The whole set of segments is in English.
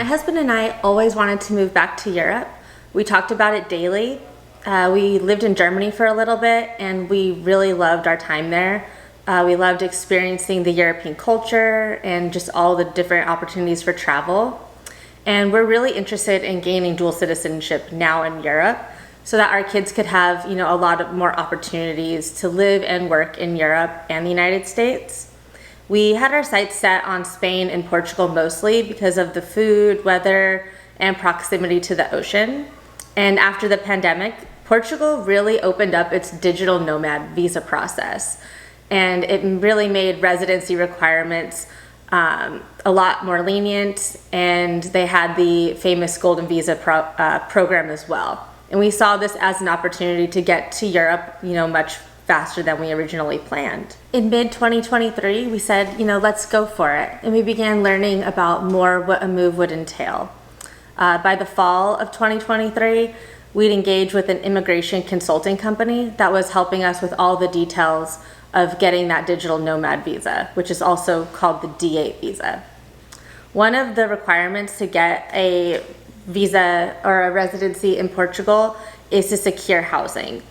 husband and I always wanted to move back to Europe. We talked about it daily. We lived in Germany for a little bit and we really loved our time there. We loved experiencing the European culture and just all the different opportunities for travel. And we're really interested in gaining dual citizenship now in Europe so that our kids could have, a lot of more opportunities to live and work in Europe and the United States. We had our sights set on Spain and Portugal mostly because of the food, weather, and proximity to the ocean. And after the pandemic, Portugal really opened up its digital nomad visa process. And it really made residency requirements a lot more lenient, and they had the famous Golden Visa program as well. And we saw this as an opportunity to get to Europe, much faster than we originally planned. In mid-2023, we said, let's go for it. And we began learning about more what a move would entail. By the fall of 2023, we'd engaged with an immigration consulting company that was helping us with all the details of getting that digital nomad visa, which is also called the D8 visa. One of the requirements to get a visa or a residency in Portugal is to secure housing.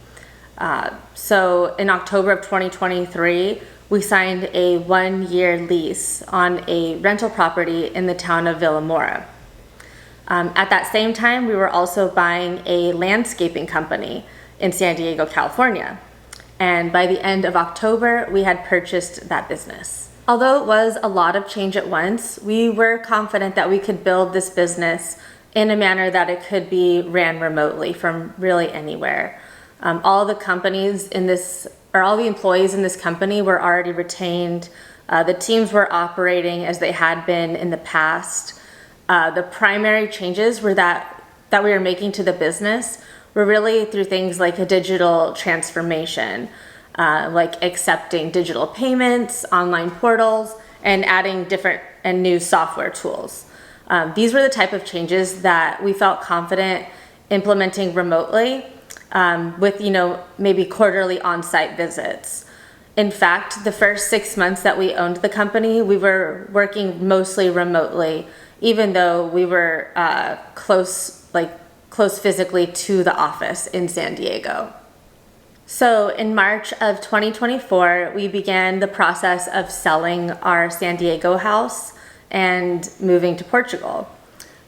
So in October of 2023, we signed a 1-year lease on a rental property in the town of Vilamora. At that same time, we were also buying a landscaping company in San Diego, California. And by the end of October, we had purchased that business. Although it was a lot of change at once, we were confident that we could build this business in a manner that it could be ran remotely from really anywhere. All the companies in this, or all the employees in this company were already retained. The teams were operating as they had been in the past. The primary changes were that we were making to the business were really through things like a digital transformation, like accepting digital payments, online portals, and adding different and new software tools. These were the type of changes that we felt confident implementing remotely with, maybe quarterly on-site visits. In fact, the first 6 months that we owned the company, we were working mostly remotely, even though we were close physically to the office in San Diego. So in March of 2024, we began the process of selling our San Diego house and moving to Portugal.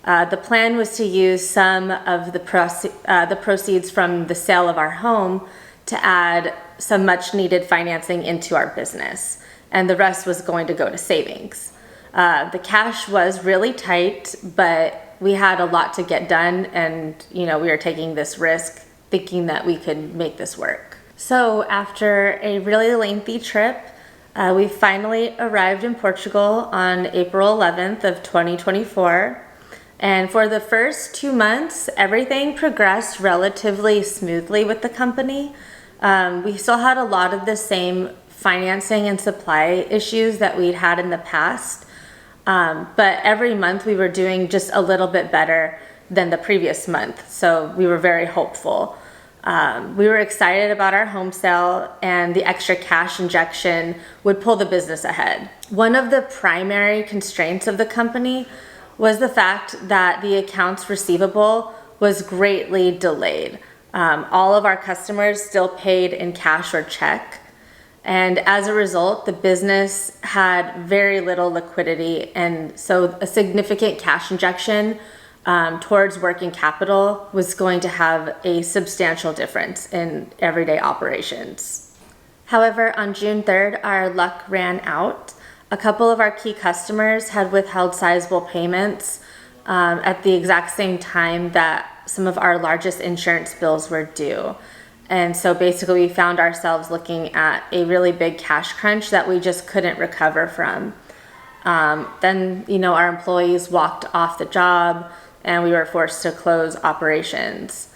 The plan was to use some of the proceeds from the sale of our home to add some much needed financing into our business, and the rest was going to go to savings. The cash was really tight, but we had a lot to get done, and we were taking this risk thinking that we could make this work. So after a really lengthy trip, we finally arrived in Portugal on April 11th of 2024. And for the first 2 months, everything progressed relatively smoothly with the company. We still had a lot of the same financing and supply issues that we'd had in the past. But every month we were doing just a little bit better than the previous month. So we were very hopeful. We were excited about our home sale, and the extra cash injection would pull the business ahead. One of the primary constraints of the company was the fact that the accounts receivable was greatly delayed. All of our customers still paid in cash or check. And as a result, the business had very little liquidity, and so a significant cash injection towards working capital was going to have a substantial difference in everyday operations. However, on June 3rd, our luck ran out. A couple of our key customers had withheld sizable payments at the exact same time that some of our largest insurance bills were due. And so basically we found ourselves looking at a really big cash crunch that we just couldn't recover from. Then, our employees walked off the job and we were forced to close operations.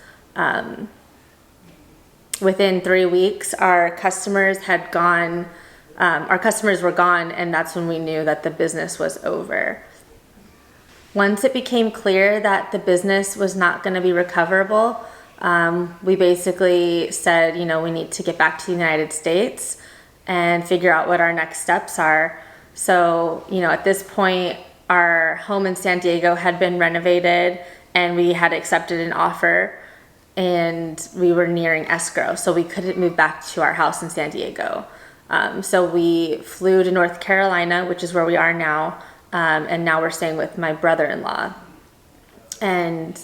Within 3 weeks, our customers were gone, and that's when we knew that the business was over. Once it became clear that the business was not going to be recoverable, we basically said, we need to get back to the United States and figure out what our next steps are. So, at this point, our home in San Diego had been renovated and we had accepted an offer, and we were nearing escrow, so we couldn't move back to our house in San Diego. So we flew to North Carolina, which is where we are now, and now we're staying with my brother-in-law. And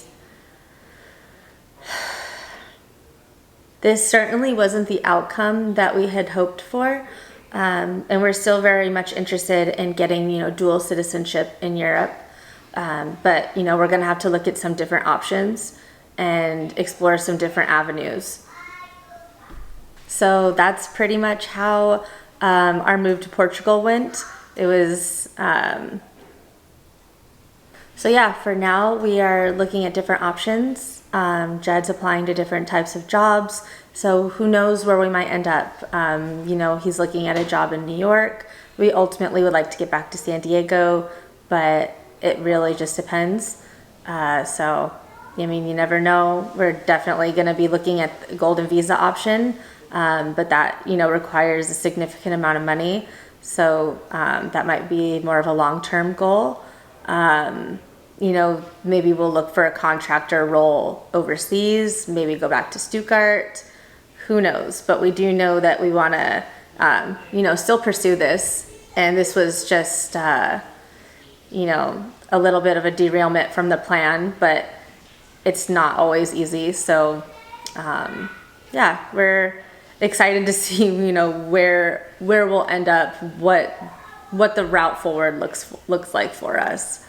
this certainly wasn't the outcome that we had hoped for, and we're still very much interested in getting, dual citizenship in Europe. But we're going to have to look at some different options and explore some different avenues. So that's pretty much how our move to Portugal went. It was so yeah, for now we are looking at different options. Jed's applying to different types of jobs, so who knows where we might end up. He's looking at a job in New York. We ultimately would like to get back to San Diego, but it really just depends. You never know. We're definitely going to be looking at the golden visa option, but that, requires a significant amount of money. So that might be more of a long-term goal. Maybe we'll look for a contractor role overseas, maybe go back to Stuttgart, who knows? But we do know that we want to, still pursue this. And this was just, a little bit of a derailment from the plan, but it's not always easy. So, we're excited to see, where we'll end up, what the route forward looks like for us.